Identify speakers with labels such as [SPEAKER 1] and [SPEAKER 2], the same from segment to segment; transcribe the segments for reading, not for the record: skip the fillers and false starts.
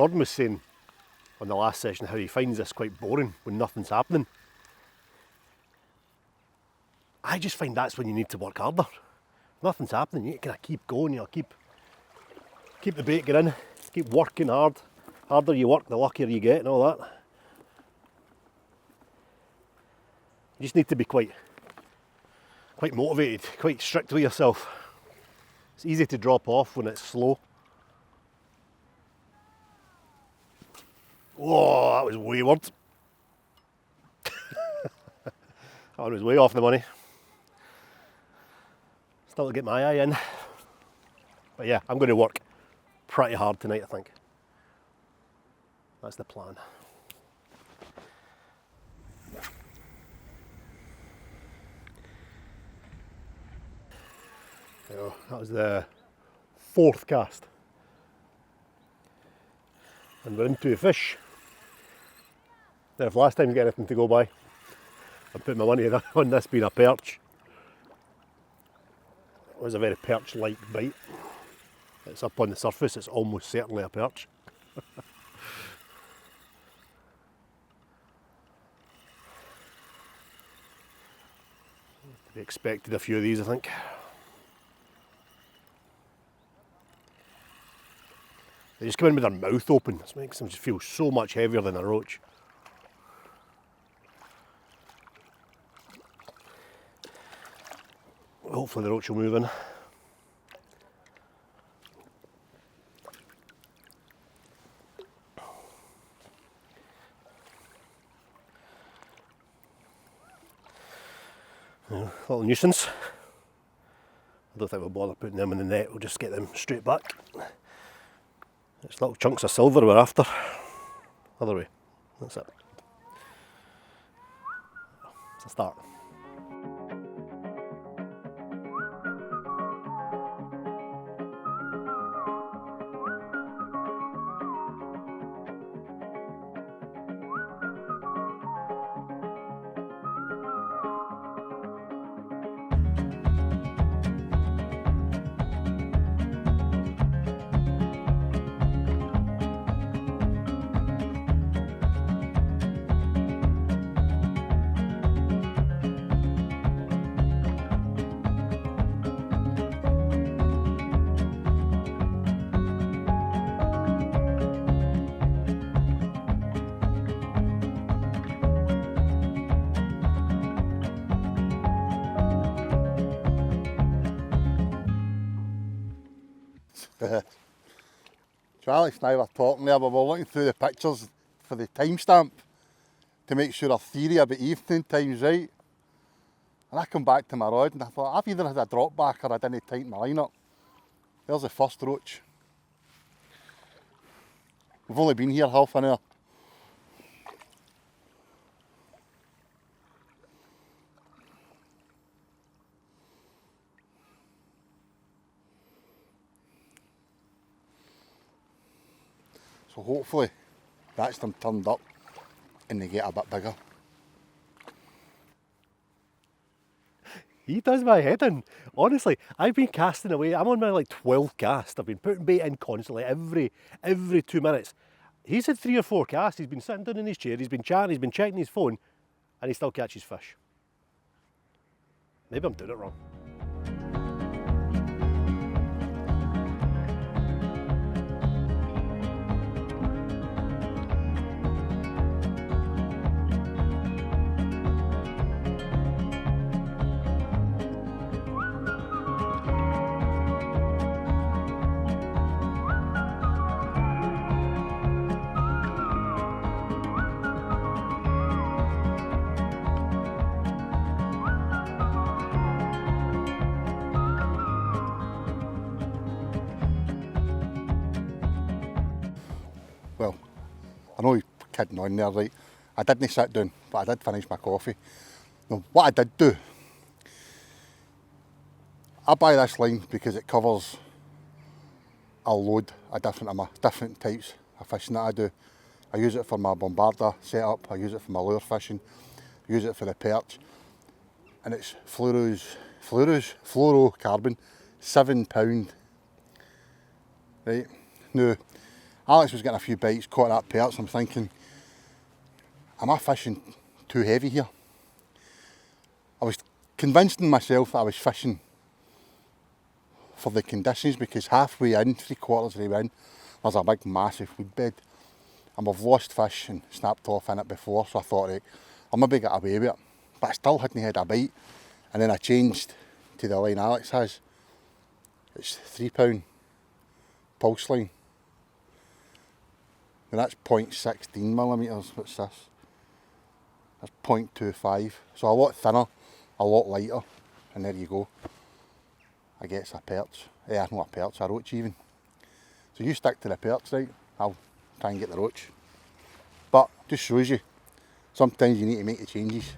[SPEAKER 1] Gordon was saying on the last session how he finds this quite boring when nothing's happening. I just find that's when you need to work harder. Nothing's happening, you kind of keep going, keep the bait going, keep working hard. Harder you work, the luckier you get and all that. You just need to be quite motivated, quite strict with yourself. It's easy to drop off when it's slow. Whoa, that was wayward. That one was way off the money. Still to get my eye in. But yeah, I'm going to work pretty hard tonight, I think. That's the plan. So that was the 4th cast. And we're into a fish. Now if last time you get anything to go by, I put my money on this being a perch. It was a very perch-like bite. It's up on the surface, it's almost certainly a perch. To be expected a few of these, I think. They just come in with their mouth open. This makes them just feel so much heavier than a roach. Hopefully the roach will move in. Little nuisance. I don't think we'll bother putting them in the net, we'll just get them straight back. It's little chunks of silver we're after. Other way, that's it. It's a start.
[SPEAKER 2] Alex and I were talking there, we were looking through the pictures for the timestamp to make sure our theory about evening time's right. And I come back to my rod and I thought, I've either had a drop back or I didn't tighten my line up. There's the first roach. We've only been here half an hour. So hopefully that's them turned up and they get a bit bigger.
[SPEAKER 1] He does my head in. Honestly, I've been casting away. I'm on my like 12th cast. I've been putting bait in constantly every 2 minutes. He's had 3 or 4 casts. He's been sitting down in his chair. He's been chatting. He's been checking his phone, and he still catches fish. Maybe I'm doing it wrong.
[SPEAKER 2] Well, I know you're kidding on there, right? I didn't sit down, but I did finish my coffee. Now, what I did do, I buy this line because it covers a load of different types of fishing that I do. I use it for my bombarder setup, I use it for my lure fishing, I use it for the perch, and it's fluorocarbon, £7, right? Now, Alex was getting a few bites, caught that perch. I'm thinking, am I fishing too heavy here? I was convincing myself that I was fishing for the conditions, because halfway in, 3/4 of the way in, there's a big massive weed bed. And we've lost fish and snapped off in it before, so I thought, right, I'll maybe get away with it. But I still hadn't had a bite. And then I changed to the line Alex has. It's £3 pulse line. And that's 0.16mm. What's this? That's 0.25. So a lot thinner, a lot lighter. And there you go. I guess a perch. Yeah, not a perch, a roach even. So you stick to the perch, right? I'll try and get the roach. But just shows you, sometimes you need to make the changes.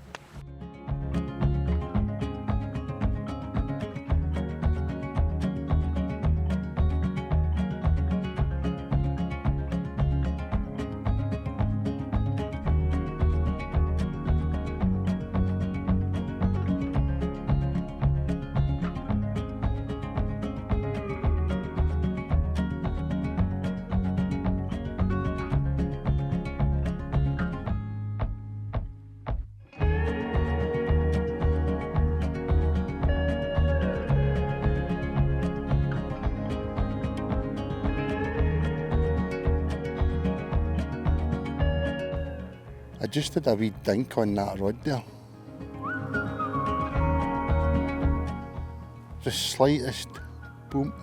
[SPEAKER 2] I just did a wee dink on that rod there. Just slightest boom.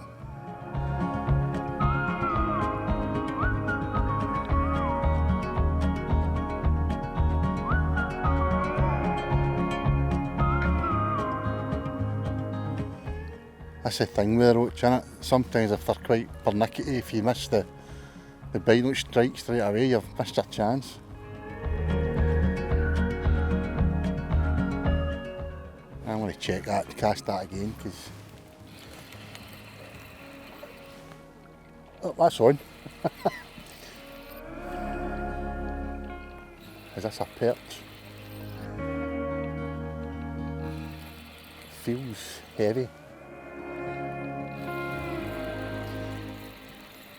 [SPEAKER 2] That's the thing with the roach, innit? Sometimes if they're quite pernickety, if you miss the bite strike straight away, you've missed your chance. I'm going to check that, cast that again, because... Oh, that's on. Is this a perch? Feels heavy.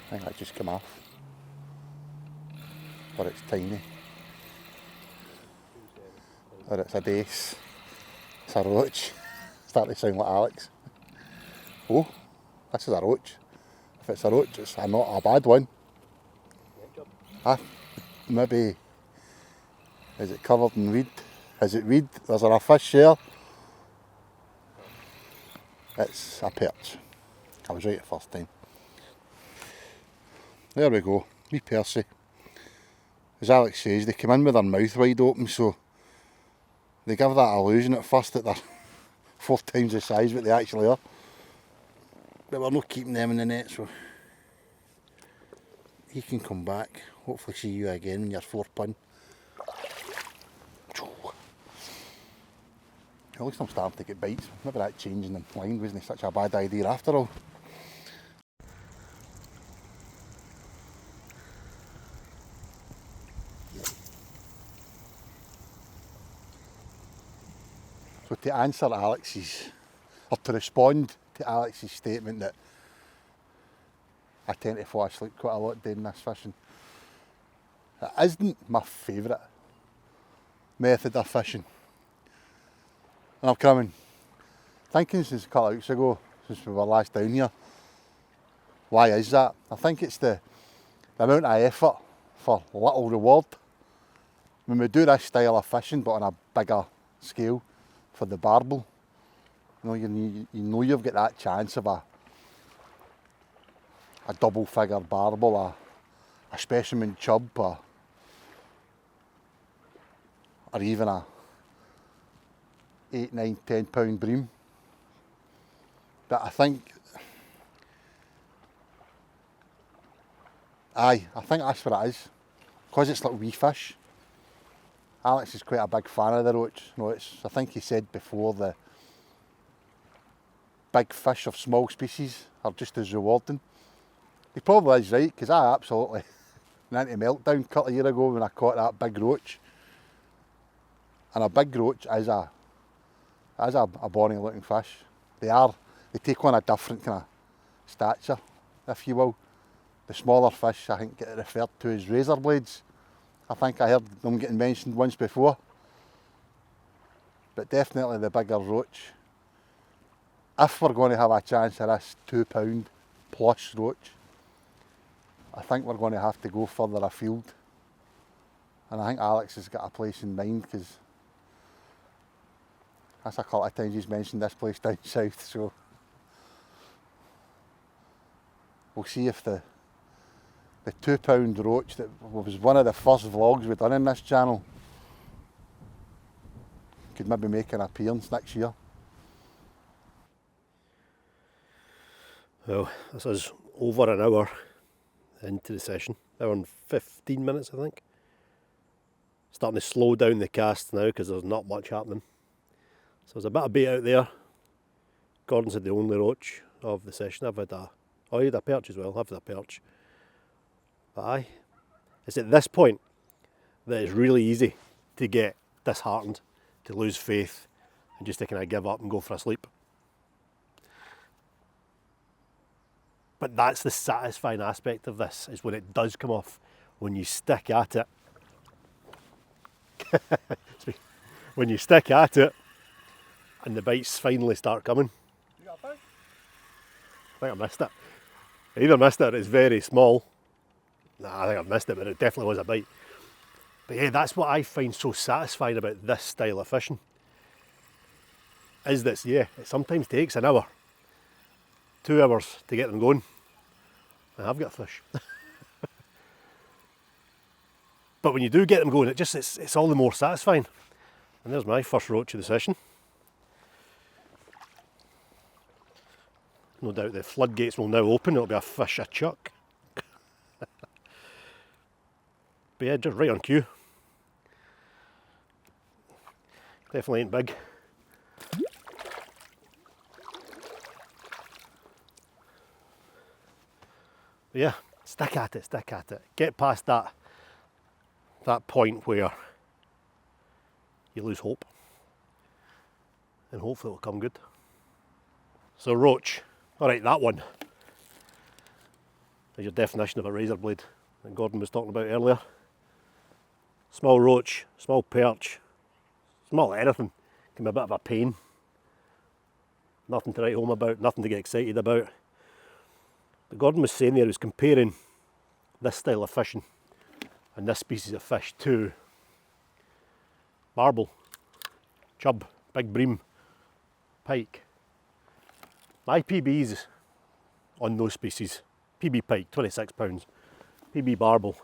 [SPEAKER 2] I think that just came off. Or it's tiny. Or it's a dace. It's a roach. Starting to sound like Alex. Oh, this is a roach. If it's a roach, it's not a bad one. Maybe, is it covered in weed? Is it weed? Is there a fish there? It's a perch. I was right the first time. There we go, wee Percy. As Alex says, they come in with their mouth wide open, so they give that illusion at first that they're 4 times the size what they actually are. But we're not keeping them in the net, so he can come back. Hopefully see you again when you're 4 pun. At least I'm starting to get bites. Maybe that changing the line wasn't such a bad idea after all. So to answer Alex's, or to respond to Alex's statement that I tend to fall asleep quite a lot doing this fishing, it isn't my favourite method of fishing. And I've come in thinking since a couple of weeks ago, since we were last down here, why is that? I think it's the amount of effort for little reward. When we do this style of fishing but on a bigger scale for the barbel, you know you've got that chance of a double figure barbel, a specimen chub, or even a 8, 9, 10 pound bream. But I think that's what it is. Because it's like wee fish. Alex is quite a big fan of the roach. I think he said before, the big fish of small species are just as rewarding. He probably is right, because I absolutely went into meltdown a couple of years ago when I caught that big roach. And a big roach is a bonny looking fish. They take on a different kind of stature, if you will. The smaller fish, I think, get referred to as razor blades. I think I heard them getting mentioned once before. But definitely the bigger roach. If we're going to have a chance of this £2 plus roach, I think we're going to have to go further afield. And I think Alex has got a place in mind, because that's a couple of times he's mentioned this place down south, so we'll see if the £2 roach that was one of the first vlogs we've done in this channel could maybe make an appearance next year.
[SPEAKER 1] Well, this is over an hour into the session, hour and 15 minutes I think. Starting to slow down the cast now because there's not much happening. So there's a bit of bait out there. Gordon's had the only roach of the session. I've had he had a perch as well. I've had a perch. But aye, it's at this point that it's really easy to get disheartened, to lose faith, and just to kind of give up and go for a sleep. But that's the satisfying aspect of this, is when it does come off, when you stick at it. When you stick at it and the bites finally start coming.
[SPEAKER 2] You got a bite?
[SPEAKER 1] I think I missed it. I either missed it or it's very small. Nah, I think I've missed it, but it definitely was a bite. But yeah, that's what I find so satisfying about this style of fishing. Is that, yeah, it sometimes takes an hour, 2 hours to get them going. And I've got a fish. But when you do get them going, it's all the more satisfying. And there's my first roach of the session. No doubt the floodgates will now open, it'll be a fish a chuck. But yeah, just right on cue. Definitely ain't big. But yeah, stick at it, stick at it. Get past that point where you lose hope, and hopefully it'll come good. So roach, alright, that one is your definition of a razor blade that Gordon was talking about earlier. Small roach, small perch, small anything can be a bit of a pain. Nothing to write home about, nothing to get excited about. But Gordon was saying there, he was comparing this style of fishing and this species of fish to barbel, chub, big bream, pike. My PBs on those species, PB pike, £26, PB barbel,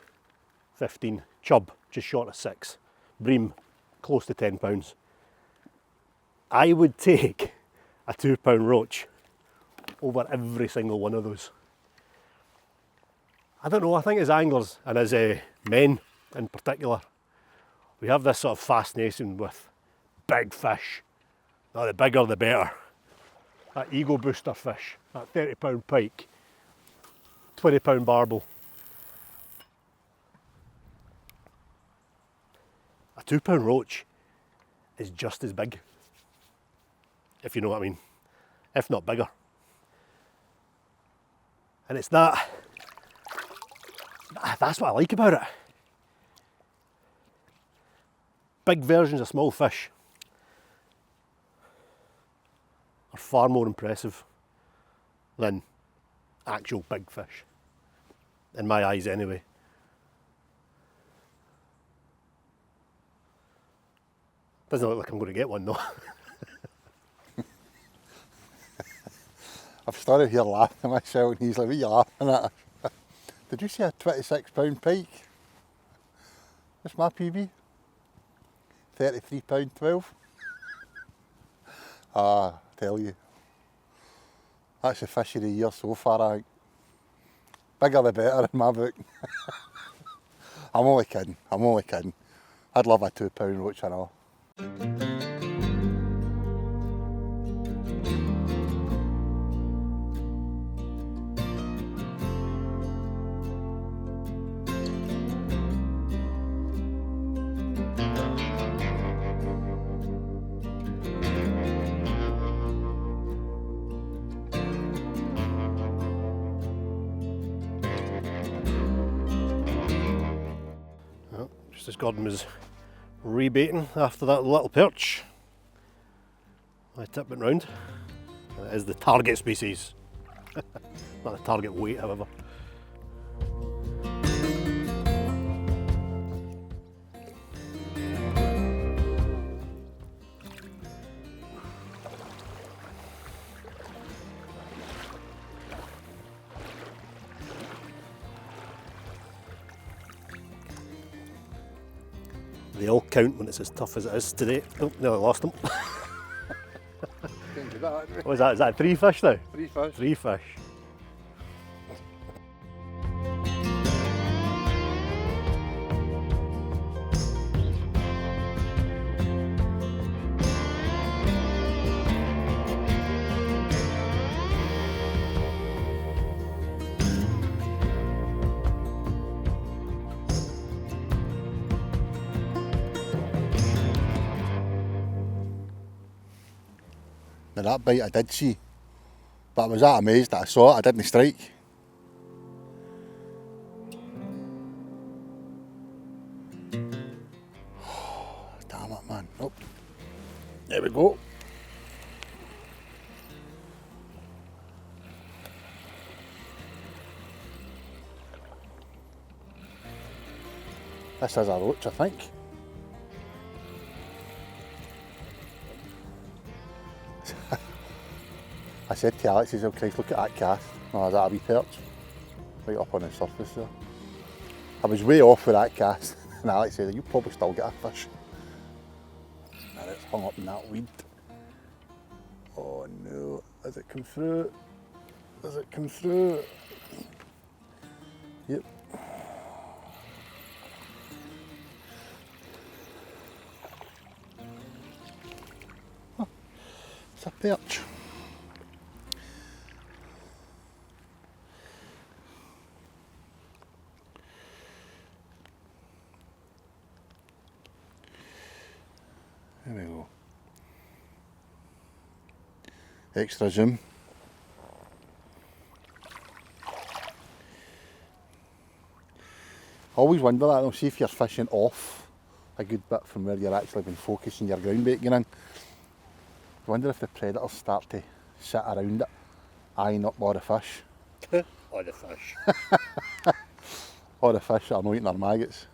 [SPEAKER 1] 15, chub, just short of 6, bream, close to £10. I would take a £2 roach over every single one of those. I don't know, I think as anglers and as men in particular, we have this sort of fascination with big fish. Now, the bigger the better. That ego booster fish, that £30 pike, £20 barbel. A £2 roach is just as big, if you know what I mean, if not bigger. And it's that's what I like about it. Big versions of small fish are far more impressive than actual big fish, in my eyes anyway. Doesn't look like I'm going to get one though.
[SPEAKER 2] I've started here laughing at myself, and he's like, what are you laughing at? Did you see a £26 pike? What's my PB? £33.12. I tell you, that's the fish of the year so far, I think. Bigger the better in my book. I'm only kidding, I'd love a £2 roach and all.
[SPEAKER 1] just as Gordon was rebaiting after that little perch, I tip it round, and it is the target species. Not the target weight, however. They all count when it's as tough as it is today. Oh, nearly lost them. What was that? Is that 3 fish now?
[SPEAKER 2] 3 fish.
[SPEAKER 1] 3 fish.
[SPEAKER 2] Now that bite I did see, but I was that amazed that I saw it, I didn't strike. Oh, damn it, man. Oh, there we go. This is a roach, I think. I said to Alex, he said, Christ, look at that cast. Oh, is that a wee perch? Right up on the surface there. I was way off with that cast, and Alex said, you probably still get a fish. And it's hung up in that weed. Oh no, has it come through? Has it come through? Yep. Oh, it's a perch. There we go. Extra zoom. I always wonder that, see if you're fishing off a good bit from where you're actually been focusing your ground bait getting in. I wonder if the predators start to sit around it, eyeing up all the fish.
[SPEAKER 1] All the fish.
[SPEAKER 2] All the fish that are not eating their maggots.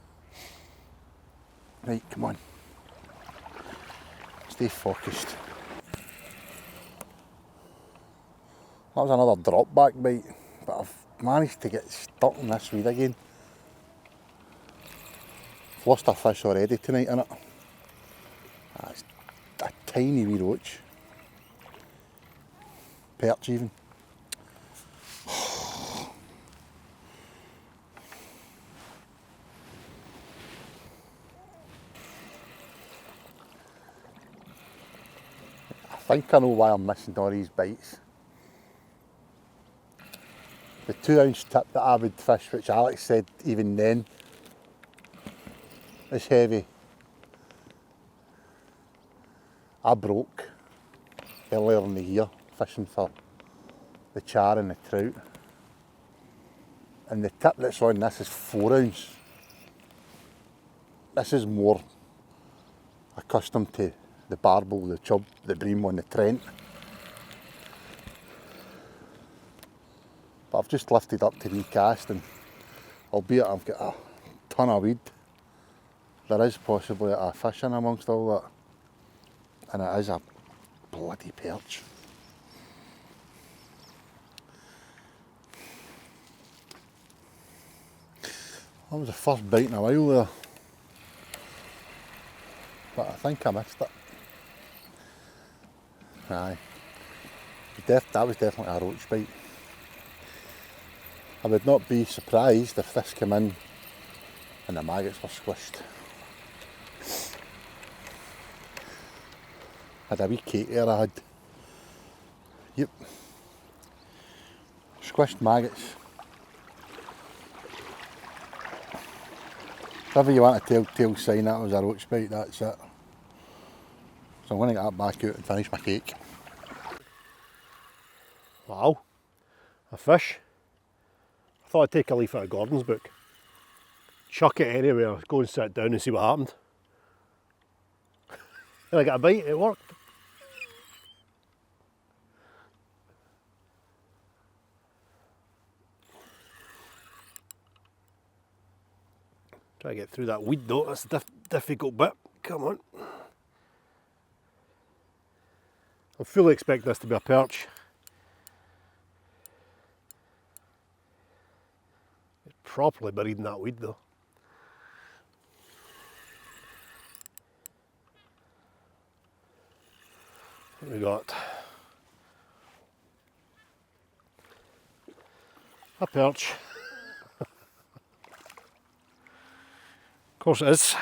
[SPEAKER 2] Right, come on. Stay focused. That was another drop back bite, but I've managed to get stuck in this weed again. I've lost a fish already tonight, innit? That's a tiny wee roach. Perch even. I think I know why I'm missing all these bites. The 2-ounce tip that I would fish, which Alex said even then is heavy, I broke earlier in the year fishing for the char and the trout. And the tip that's on this is 4-ounce. This is more accustomed to the barbel, the chub, the bream on the Trent. But I've just lifted up to recast, and albeit I've got a ton of weed, there is possibly a fish in amongst all that. And it is a bloody perch. That was the first bite in a while there. But I think I missed it. Aye. That was definitely a roach bite. I would not be surprised if this came in and the maggots were squished. Had a wee cake there I had. Yep. Squished maggots. If ever you want a telltale sign that was a roach bite, that's it. So I'm going to get that back out and finish my cake.
[SPEAKER 1] Wow, a fish. I thought I'd take a leaf out of Gordon's book. chuck it anywhere, go and sit down and see what happened. And I got a bite, it worked. Try to get through that weed though, that's the difficult bit. Come on. I fully expect this to be a perch. It's properly buried in that weed though. What we got? A perch. Of course it is.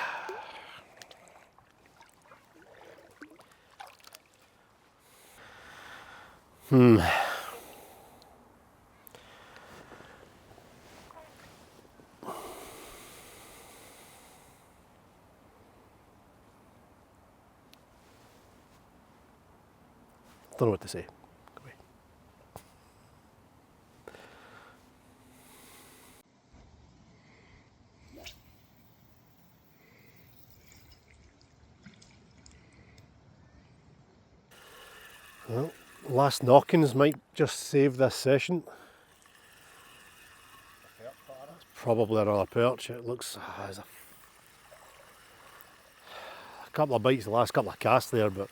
[SPEAKER 1] Don't know what to say. Go away. Well, last knockings might just save this session. It's probably another perch. It looks there's a couple of bites, the last couple of casts there, but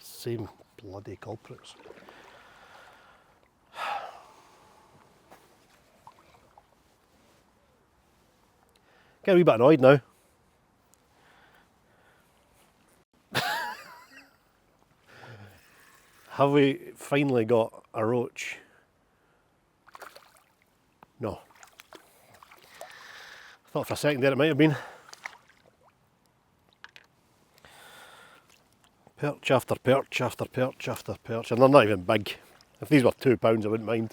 [SPEAKER 1] same bloody culprits. Get a wee bit annoyed now. Have we finally got a roach? No. I thought for a second there it might have been. Perch after perch after perch after perch, and they're not even big. If these were £2 I wouldn't mind.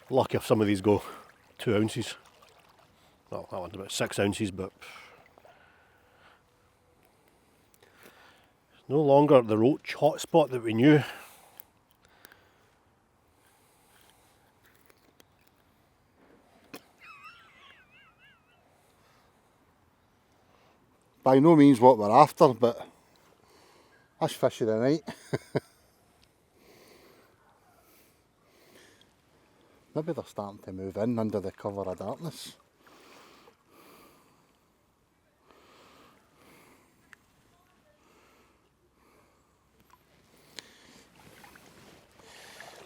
[SPEAKER 1] Lucky if some of these go 2 ounces. Well, that one's about 6 ounces, but it's no longer the roach hotspot that we knew.
[SPEAKER 2] By no means what we're after, but that's fish of the night. Maybe they're starting to move in under the cover of darkness.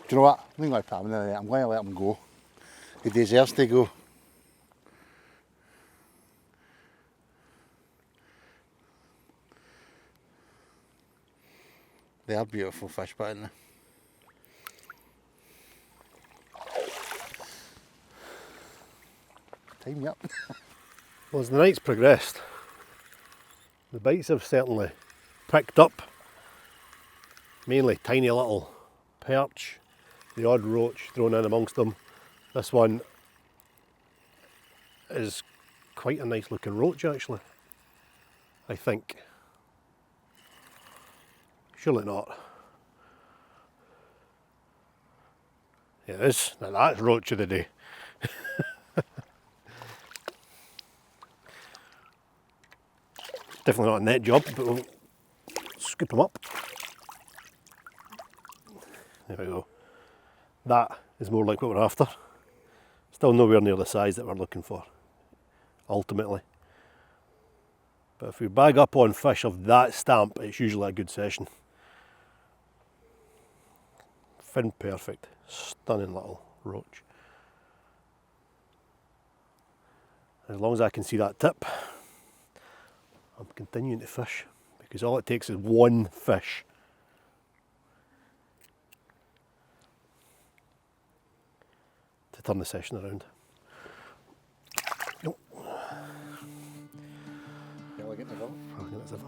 [SPEAKER 2] Do you know what? I'm going to let him go. He deserves to go. They are beautiful fish, but aren't they? Time you up.
[SPEAKER 1] Well, as the night's progressed, the bites have certainly picked up. Mainly tiny little perch, the odd roach thrown in amongst them. This one is quite a nice looking roach actually, I think. Surely not. Yeah, it is. Now that's roach of the day. Definitely not a net job, but we'll scoop them up. There we go. That is more like what we're after. Still nowhere near the size that we're looking for, ultimately. But if we bag up on fish of that stamp, it's usually a good session. Fin perfect, stunning little roach. As long as I can see that tip, I'm continuing to fish, because all it takes is one fish to turn the session around. Nope.
[SPEAKER 2] Elegant as well.
[SPEAKER 1] Elegant as ever.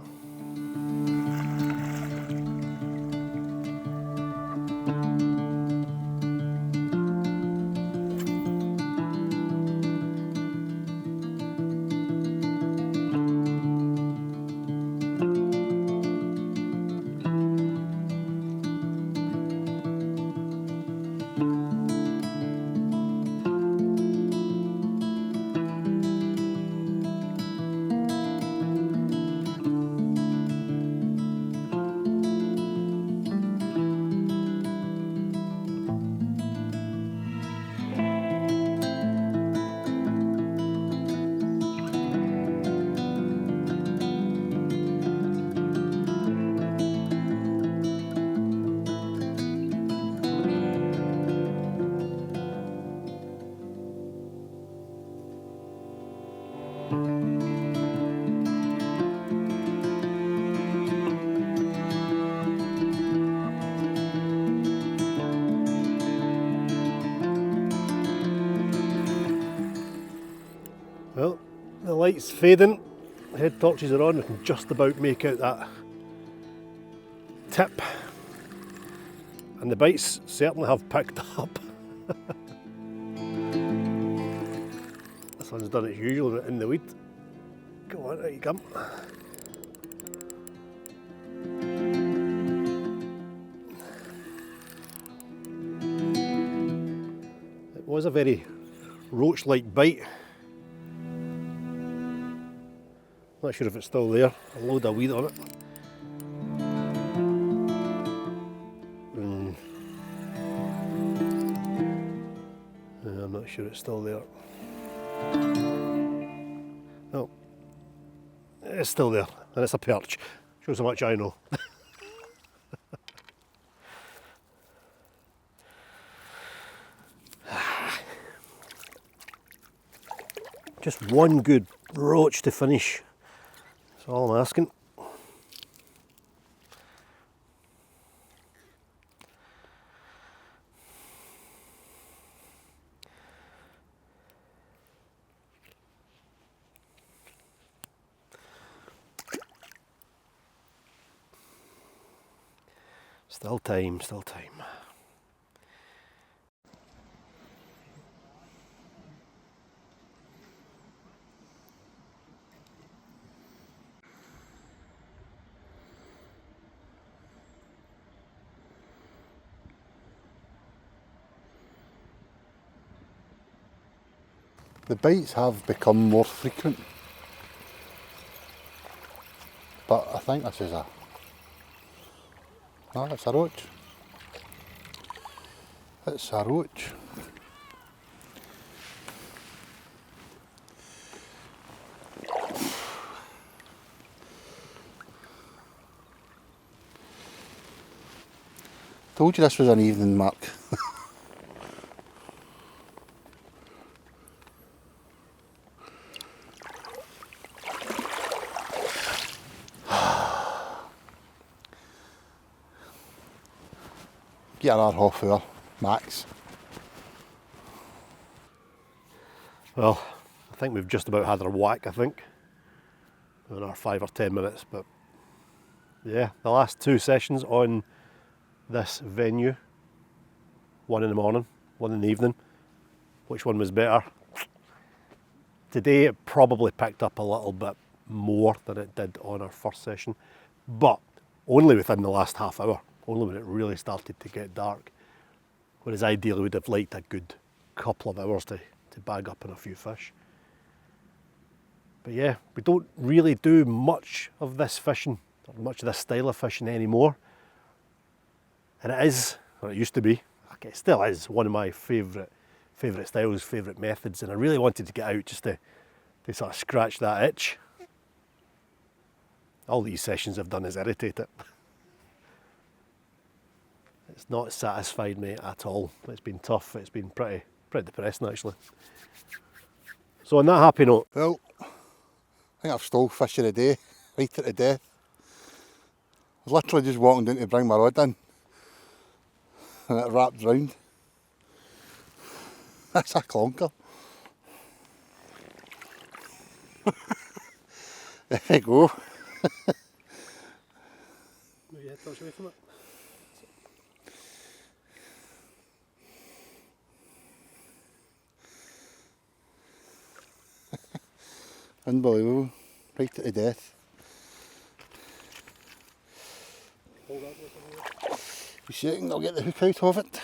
[SPEAKER 1] The light's fading, head torches are on, we can just about make out that tip. And the bites certainly have picked up. This one's done its usual in the weed. Go on, out you come. It was a very roach-like bite. Not sure if it's still there. A load of weed on it. I'm not sure it's still there. No, it's still there, and it's a perch. Shows how much I know. Just one good roach to finish. That's all I'm asking. Still time, still time.
[SPEAKER 2] The bites have become more frequent, but I think this is no, it's a roach. It's a roach. Told you this was an evening mark. Get another half hour, max.
[SPEAKER 1] Well, I think we've just about had our whack, I think. Another 5 or 10 minutes, but yeah, the last two sessions on this venue, one in the morning, one in the evening. Which one was better? Today it probably picked up a little bit more than it did on our first session, but only within the last half hour, only when it really started to get dark. Whereas ideally we'd have liked a good couple of hours to bag up on a few fish. But yeah, we don't really do much of this fishing, or much of this style of fishing anymore. And it is, or it used to be, it still is one of my favourite styles, favourite methods, and I really wanted to get out just to sort of scratch that itch. All these sessions I've done is irritate it. It's not satisfied me at all. It's been tough, it's been pretty depressing actually. So on that happy note.
[SPEAKER 2] Well, I think I've stole fish of the day, right at the death. I was literally just walking down to bring my rod in, and it wrapped round. That's a clonker. There you go.
[SPEAKER 1] Maybe head touch away from it.
[SPEAKER 2] Unbelievable. Right at the death.
[SPEAKER 1] Hold that with it.
[SPEAKER 2] A second, I'll get the hook out of it.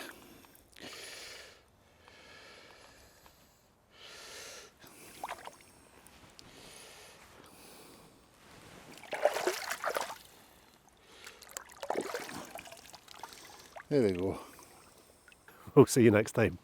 [SPEAKER 2] There we go.
[SPEAKER 1] We'll see you next time.